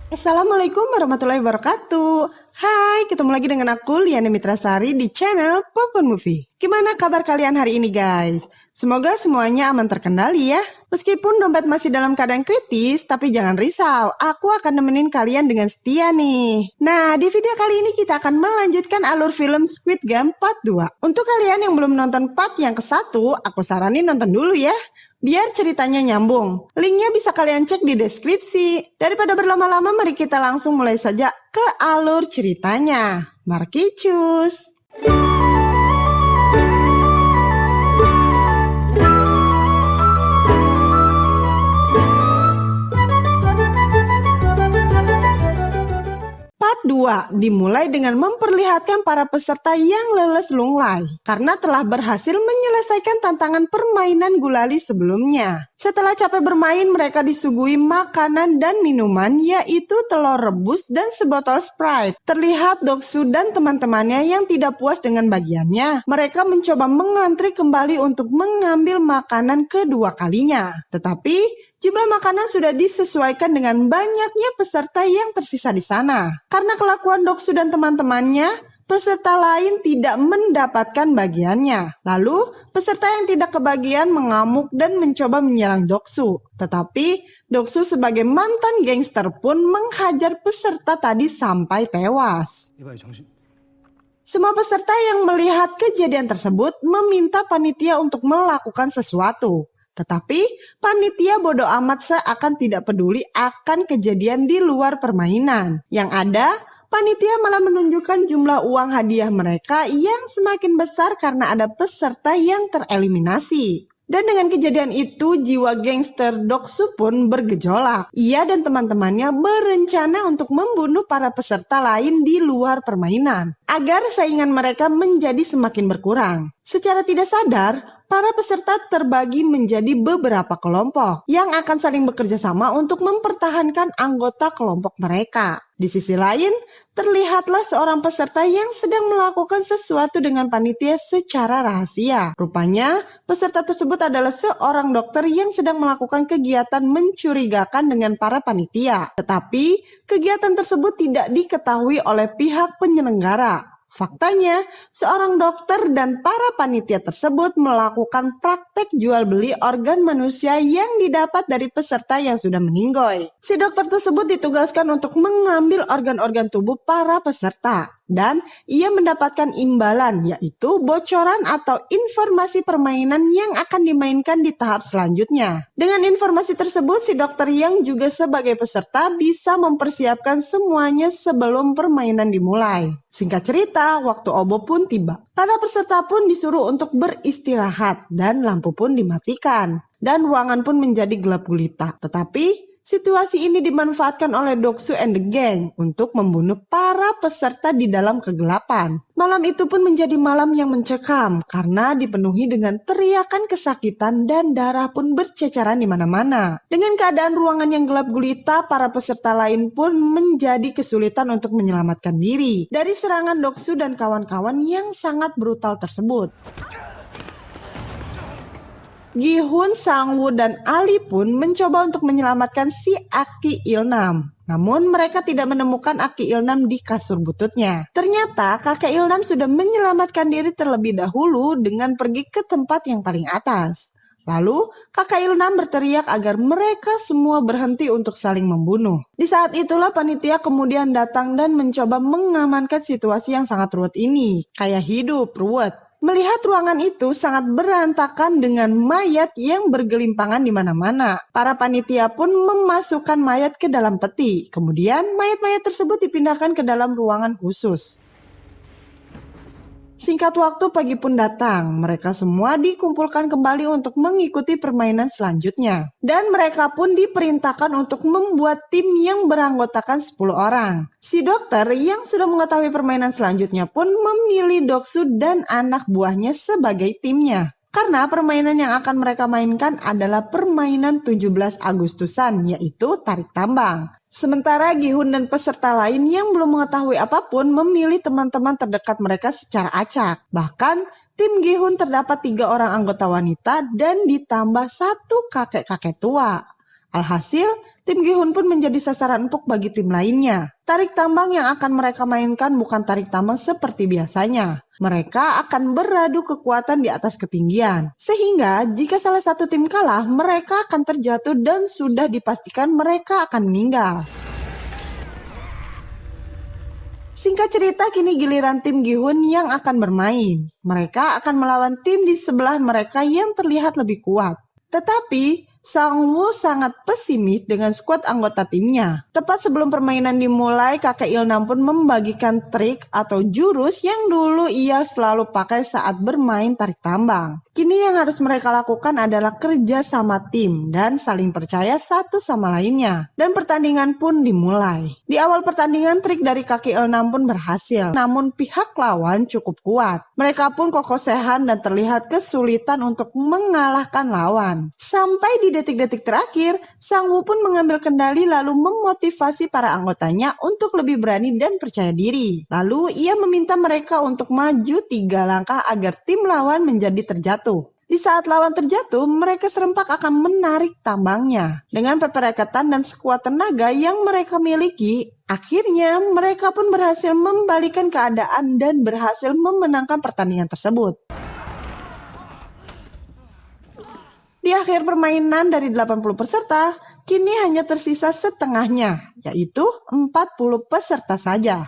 Assalamualaikum warahmatullahi wabarakatuh. Hai, ketemu lagi dengan aku Liana Mitrasari di channel Popcorn Movie. Gimana kabar kalian hari ini guys? Semoga semuanya aman terkendali ya. Meskipun dompet masih dalam keadaan kritis, tapi jangan risau, aku akan nemenin kalian dengan setia nih. Nah, di video kali ini kita akan melanjutkan alur film Squid Game Part 2. Untuk kalian yang belum nonton part yang ke-1, aku saranin nonton dulu ya, biar ceritanya nyambung. Linknya bisa kalian cek di deskripsi. Daripada berlama-lama, mari kita langsung mulai saja ke alur ceritanya. Markicus. Part 2 dimulai dengan memperlihatkan para peserta yang leles lunglai karena telah berhasil menyelesaikan tantangan permainan gulali sebelumnya. Setelah capek bermain, mereka disuguhi makanan dan minuman, yaitu telur rebus dan sebotol Sprite. Terlihat Doksu dan teman-temannya yang tidak puas dengan bagiannya. Mereka mencoba mengantri kembali untuk mengambil makanan kedua kalinya. Tetapi jumlah makanan sudah disesuaikan dengan banyaknya peserta yang tersisa di sana. Karena kelakuan Doksu dan teman-temannya, peserta lain tidak mendapatkan bagiannya. Lalu, peserta yang tidak kebagian mengamuk dan mencoba menyerang Doksu. Tetapi, Doksu sebagai mantan gangster pun menghajar peserta tadi sampai tewas. Semua peserta yang melihat kejadian tersebut meminta panitia untuk melakukan sesuatu. Tetapi, panitia bodoh amat seakan tidak peduli akan kejadian di luar permainan. Yang ada, panitia malah menunjukkan jumlah uang hadiah mereka yang semakin besar karena ada peserta yang tereliminasi. Dan dengan kejadian itu, jiwa gangster Doksu pun bergejolak. Ia dan teman-temannya berencana untuk membunuh para peserta lain di luar permainan, agar saingan mereka menjadi semakin berkurang. Secara tidak sadar, para peserta terbagi menjadi beberapa kelompok yang akan saling bekerja sama untuk mempertahankan anggota kelompok mereka. Di sisi lain, terlihatlah seorang peserta yang sedang melakukan sesuatu dengan panitia secara rahasia. Rupanya, peserta tersebut adalah seorang dokter yang sedang melakukan kegiatan mencurigakan dengan para panitia. Tetapi, kegiatan tersebut tidak diketahui oleh pihak penyelenggara. Faktanya, seorang dokter dan para panitia tersebut melakukan praktek jual beli organ manusia yang didapat dari peserta yang sudah meninggoy. Si dokter tersebut ditugaskan untuk mengambil organ-organ tubuh para peserta. Dan ia mendapatkan imbalan, yaitu bocoran atau informasi permainan yang akan dimainkan di tahap selanjutnya. Dengan informasi tersebut, si dokter yang juga sebagai peserta bisa mempersiapkan semuanya sebelum permainan dimulai. Singkat cerita, waktu obo pun tiba. Para peserta pun disuruh untuk beristirahat dan lampu pun dimatikan. Dan ruangan pun menjadi gelap gulita. Tetapi situasi ini dimanfaatkan oleh Doksu and the gang untuk membunuh para peserta di dalam kegelapan. Malam itu pun menjadi malam yang mencekam karena dipenuhi dengan teriakan kesakitan dan darah pun berceceran di mana-mana. Dengan keadaan ruangan yang gelap gulita, para peserta lain pun menjadi kesulitan untuk menyelamatkan diri dari serangan Doksu dan kawan-kawan yang sangat brutal tersebut. Gi-hun, Sang-woo, dan Ali pun mencoba untuk menyelamatkan si Aki Ilnam. Namun mereka tidak menemukan Aki Ilnam di kasur bututnya. Ternyata kakek Ilnam sudah menyelamatkan diri terlebih dahulu dengan pergi ke tempat yang paling atas. Lalu kakak Ilnam berteriak agar mereka semua berhenti untuk saling membunuh. Di saat itulah panitia kemudian datang dan mencoba mengamankan situasi yang sangat ruwet ini. Kayak hidup ruwet. Melihat ruangan itu sangat berantakan dengan mayat yang bergelimpangan di mana-mana. Para panitia pun memasukkan mayat ke dalam peti. Kemudian mayat-mayat tersebut dipindahkan ke dalam ruangan khusus. Singkat waktu pagi pun datang, mereka semua dikumpulkan kembali untuk mengikuti permainan selanjutnya. Dan mereka pun diperintahkan untuk membuat tim yang beranggotakan 10 orang. Si dokter yang sudah mengetahui permainan selanjutnya pun memilih Doksu dan anak buahnya sebagai timnya. Karena permainan yang akan mereka mainkan adalah permainan 17 Agustusan, yaitu tarik tambang. Sementara Gi-hun dan peserta lain yang belum mengetahui apapun memilih teman-teman terdekat mereka secara acak. Bahkan tim Gi-hun terdapat 3 orang anggota wanita dan ditambah 1 kakek-kakek tua. Alhasil, tim Gi-hun pun menjadi sasaran empuk bagi tim lainnya. Tarik tambang yang akan mereka mainkan bukan tarik tambang seperti biasanya. Mereka akan beradu kekuatan di atas ketinggian. Sehingga jika salah satu tim kalah, mereka akan terjatuh dan sudah dipastikan mereka akan meninggal. Singkat cerita, kini giliran tim Gi-hun yang akan bermain. Mereka akan melawan tim di sebelah mereka yang terlihat lebih kuat. Tetapi, Sang-woo sangat pesimis dengan skuad anggota timnya. Tepat sebelum permainan dimulai, kakek Il-nam pun membagikan trik atau jurus yang dulu ia selalu pakai saat bermain tarik tambang. Kini yang harus mereka lakukan adalah kerja sama tim dan saling percaya satu sama lainnya. Dan pertandingan pun dimulai. Di awal pertandingan, trik dari kakek Il-nam pun berhasil. Namun pihak lawan cukup kuat. Mereka pun kokosehan dan terlihat kesulitan untuk mengalahkan lawan. Sampai di detik-detik terakhir, Sang-woo pun mengambil kendali lalu memotivasi para anggotanya untuk lebih berani dan percaya diri. Lalu ia meminta mereka untuk maju 3 langkah agar tim lawan menjadi terjatuh. Di saat lawan terjatuh, mereka serempak akan menarik tambangnya. Dengan peperekatan dan sekuat tenaga yang mereka miliki, akhirnya mereka pun berhasil membalikan keadaan dan berhasil memenangkan pertandingan tersebut. Di akhir permainan dari 80 peserta, kini hanya tersisa setengahnya, yaitu 40 peserta saja.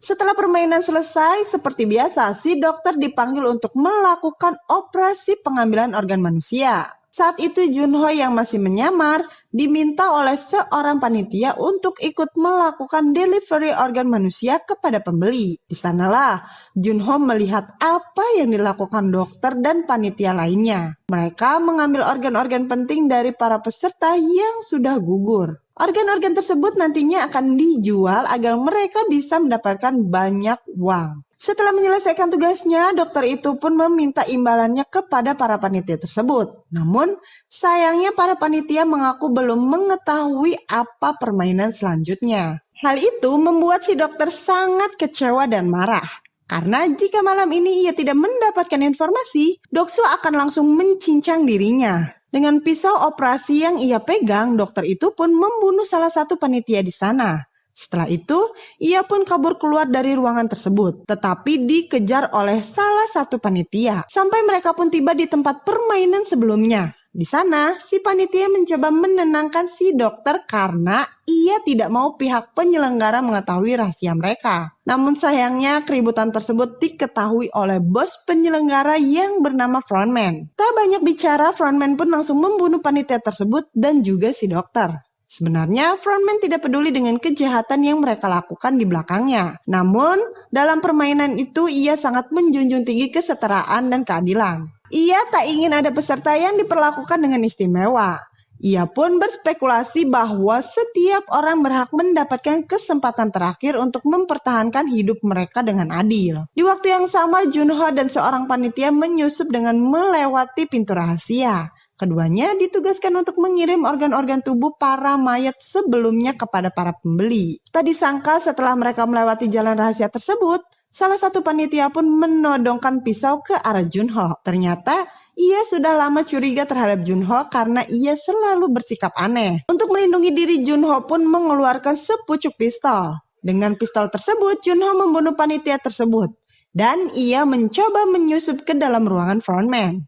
Setelah permainan selesai, seperti biasa, si dokter dipanggil untuk melakukan operasi pengambilan organ manusia. Saat itu Junho yang masih menyamar diminta oleh seorang panitia untuk ikut melakukan delivery organ manusia kepada pembeli. Di sanalah Junho melihat apa yang dilakukan dokter dan panitia lainnya. Mereka mengambil organ-organ penting dari para peserta yang sudah gugur. Organ-organ tersebut nantinya akan dijual agar mereka bisa mendapatkan banyak uang. Setelah menyelesaikan tugasnya, dokter itu pun meminta imbalannya kepada para panitia tersebut. Namun, sayangnya para panitia mengaku belum mengetahui apa permainan selanjutnya. Hal itu membuat si dokter sangat kecewa dan marah. Karena jika malam ini ia tidak mendapatkan informasi, Doksu akan langsung mencincang dirinya. Dengan pisau operasi yang ia pegang, dokter itu pun membunuh salah satu panitia di sana. Setelah itu, ia pun kabur keluar dari ruangan tersebut, tetapi dikejar oleh salah satu panitia. Sampai mereka pun tiba di tempat permainan sebelumnya. Di sana, si panitia mencoba menenangkan si dokter karena ia tidak mau pihak penyelenggara mengetahui rahasia mereka. Namun sayangnya, keributan tersebut diketahui oleh bos penyelenggara yang bernama Frontman. Tak banyak bicara, Frontman pun langsung membunuh panitia tersebut dan juga si dokter. Sebenarnya, Frontman tidak peduli dengan kejahatan yang mereka lakukan di belakangnya. Namun, dalam permainan itu ia sangat menjunjung tinggi kesetaraan dan keadilan. Ia tak ingin ada peserta yang diperlakukan dengan istimewa. Ia pun berspekulasi bahwa setiap orang berhak mendapatkan kesempatan terakhir untuk mempertahankan hidup mereka dengan adil. Di waktu yang sama, Junho dan seorang panitia menyusup dengan melewati pintu rahasia. Keduanya ditugaskan untuk mengirim organ-organ tubuh para mayat sebelumnya kepada para pembeli. Tak disangka setelah mereka melewati jalan rahasia tersebut, salah satu panitia pun menodongkan pisau ke arah Junho. Ternyata ia sudah lama curiga terhadap Junho karena ia selalu bersikap aneh. Untuk melindungi diri, Junho pun mengeluarkan sepucuk pistol. Dengan pistol tersebut, Junho membunuh panitia tersebut. Dan ia mencoba menyusup ke dalam ruangan Frontman.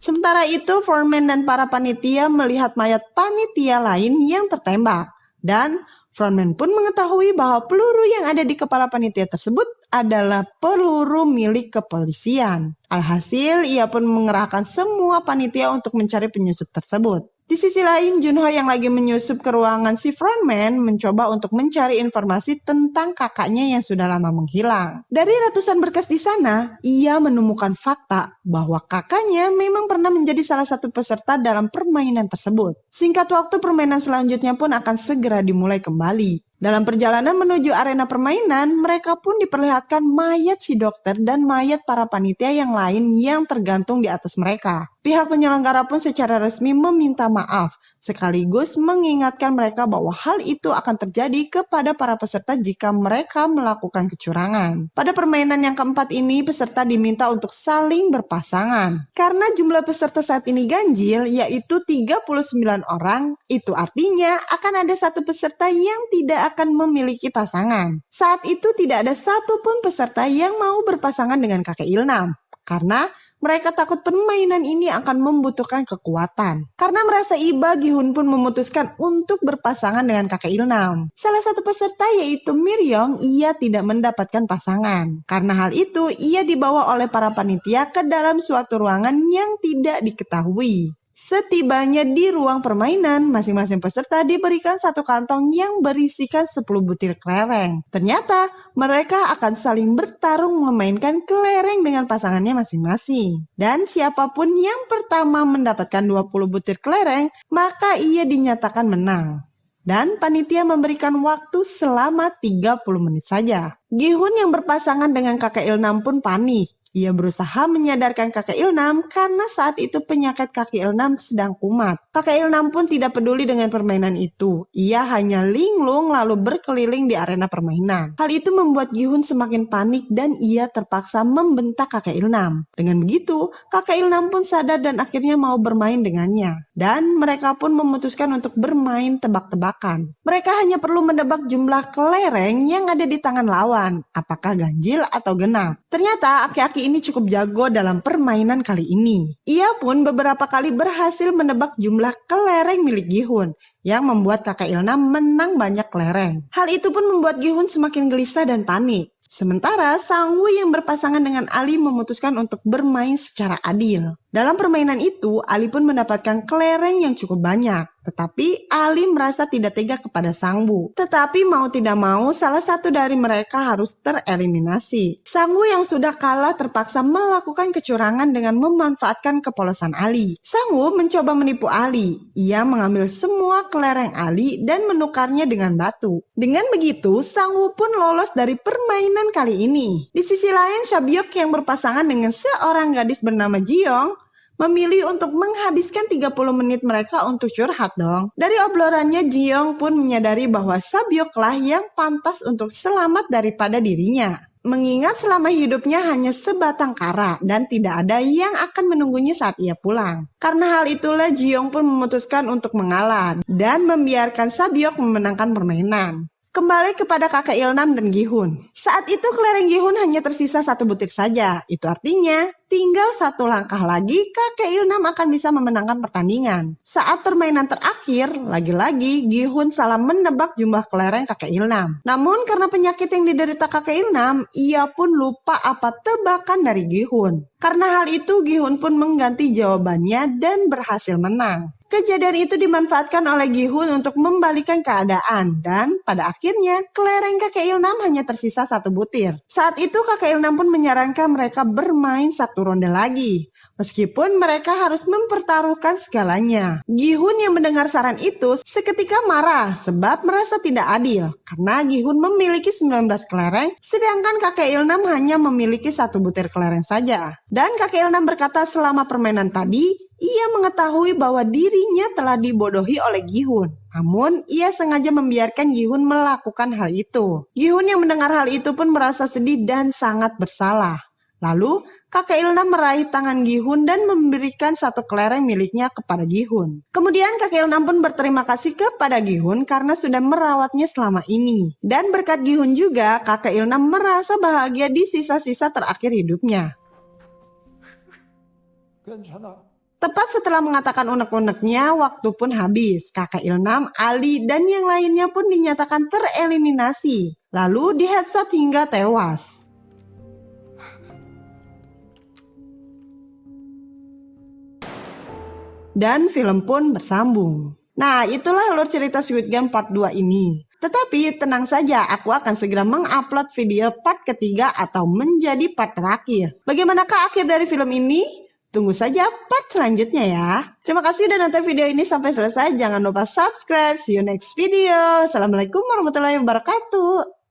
Sementara itu, Frontman dan para panitia melihat mayat panitia lain yang tertembak. Dan Frontman pun mengetahui bahwa peluru yang ada di kepala panitia tersebut adalah peluru milik kepolisian. Alhasil, ia pun mengerahkan semua panitia untuk mencari penyusup tersebut. Di sisi lain, Junho yang lagi menyusup ke ruangan si Frontman mencoba untuk mencari informasi tentang kakaknya yang sudah lama menghilang. Dari ratusan berkas di sana, ia menemukan fakta bahwa kakaknya memang pernah menjadi salah satu peserta dalam permainan tersebut. Singkat waktu, permainan selanjutnya pun akan segera dimulai kembali. Dalam perjalanan menuju arena permainan, mereka pun diperlihatkan mayat si dokter dan mayat para panitia yang lain yang tergantung di atas mereka. Pihak penyelenggara pun secara resmi meminta maaf, sekaligus mengingatkan mereka bahwa hal itu akan terjadi kepada para peserta jika mereka melakukan kecurangan. Pada permainan yang keempat ini, peserta diminta untuk saling berpasangan. Karena jumlah peserta saat ini ganjil, yaitu 39 orang, itu artinya akan ada satu peserta yang tidak akan memiliki pasangan. Saat itu tidak ada satupun peserta yang mau berpasangan dengan kakek Ilnam. Karena mereka takut permainan ini akan membutuhkan kekuatan. Karena merasa iba, Gi-hun pun memutuskan untuk berpasangan dengan kakek Ilnam. Salah satu peserta yaitu Miryong, ia tidak mendapatkan pasangan. Karena hal itu, ia dibawa oleh para panitia ke dalam suatu ruangan yang tidak diketahui. Setibanya di ruang permainan, masing-masing peserta diberikan satu kantong yang berisikan 10 butir kelereng. Ternyata, mereka akan saling bertarung memainkan kelereng dengan pasangannya masing-masing. Dan siapapun yang pertama mendapatkan 20 butir kelereng, maka ia dinyatakan menang. Dan panitia memberikan waktu selama 30 menit saja. Gi-hun yang berpasangan dengan kakek Ilnam pun panik. Ia berusaha menyadarkan kakek Ilnam karena saat itu penyakit kakek Ilnam sedang kumat. Kakek Ilnam pun tidak peduli dengan permainan itu. Ia hanya linglung lalu berkeliling di arena permainan. Hal itu membuat Gi-hun semakin panik dan ia terpaksa membentak kakek Ilnam. Dengan begitu, kakek Ilnam pun sadar dan akhirnya mau bermain dengannya. Dan mereka pun memutuskan untuk bermain tebak-tebakan. Mereka hanya perlu menebak jumlah kelereng yang ada di tangan lawan, apakah ganjil atau genap. Ternyata aki-aki ini cukup jago dalam permainan kali ini. Ia pun beberapa kali berhasil menebak jumlah kelereng milik Gi-hun, yang membuat kakek Ilnam menang banyak kelereng. Hal itu pun membuat Gi-hun semakin gelisah dan panik. Sementara Sang-woo yang berpasangan dengan Ali memutuskan untuk bermain secara adil. Dalam permainan itu, Ali pun mendapatkan kelereng yang cukup banyak. Tetapi Ali merasa tidak tega kepada Sang-woo. Tetapi mau tidak mau, salah satu dari mereka harus tereliminasi. Sang-woo yang sudah kalah terpaksa melakukan kecurangan dengan memanfaatkan kepolosan Ali. Sang-woo mencoba menipu Ali. Ia mengambil semua kelereng Ali dan menukarnya dengan batu. Dengan begitu, Sang-woo pun lolos dari permainan kali ini. Di sisi lain, Sabyok yang berpasangan dengan seorang gadis bernama Jiyong memilih untuk menghabiskan 30 menit mereka untuk curhat dong. Dari obrolannya, Jiyong pun menyadari bahwa Sabyoklah yang pantas untuk selamat daripada dirinya. Mengingat selama hidupnya hanya sebatang kara dan tidak ada yang akan menunggunya saat ia pulang. Karena hal itulah Jiyong pun memutuskan untuk mengalah dan membiarkan Sabyok memenangkan permainan. Kembali kepada kakek Ilnam dan Gi-hun. Saat itu kelereng Gi-hun hanya tersisa satu butir saja. Itu artinya tinggal satu langkah lagi kakek Ilnam akan bisa memenangkan pertandingan. Saat permainan terakhir, lagi-lagi Gi-hun salah menebak jumlah kelereng kakek Ilnam. Namun karena penyakit yang diderita kakek Ilnam, ia pun lupa apa tebakan dari Gi-hun. Karena hal itu, Gi-hun pun mengganti jawabannya dan berhasil menang. Kejadian itu dimanfaatkan oleh Gi-hun untuk membalikan keadaan dan pada akhirnya kelereng kakek Ilnam hanya tersisa satu butir. Saat itu kakek Ilnam pun menyarankan mereka bermain satu ronde lagi. Meskipun mereka harus mempertaruhkan segalanya. Gi-hun yang mendengar saran itu seketika marah sebab merasa tidak adil. Karena Gi-hun memiliki 19 kelereng sedangkan kakek Ilnam hanya memiliki satu butir kelereng saja. Dan kakek Ilnam berkata selama permainan tadi, ia mengetahui bahwa dirinya telah dibodohi oleh Gi-hun. Namun, ia sengaja membiarkan Gi-hun melakukan hal itu. Gi-hun yang mendengar hal itu pun merasa sedih dan sangat bersalah. Lalu, kakek Ilnam meraih tangan Gi-hun dan memberikan satu kelereng miliknya kepada Gi-hun. Kemudian kakek Ilnam pun berterima kasih kepada Gi-hun karena sudah merawatnya selama ini. Dan berkat Gi-hun juga, kakek Ilnam merasa bahagia di sisa-sisa terakhir hidupnya. Tepat setelah mengatakan unek-uneknya, waktu pun habis. Kakek Ilnam, Ali, dan yang lainnya pun dinyatakan tereliminasi. Lalu di-headshot hingga tewas. Dan film pun bersambung. Nah, itulah alur cerita Squid Game part 2 ini. Tetapi tenang saja, aku akan segera mengupload video part ketiga atau menjadi part terakhir. Bagaimanakah akhir dari film ini? Tunggu saja part selanjutnya ya. Terima kasih udah nonton video ini sampai selesai. Jangan lupa subscribe. See you next video. Assalamualaikum warahmatullahi wabarakatuh.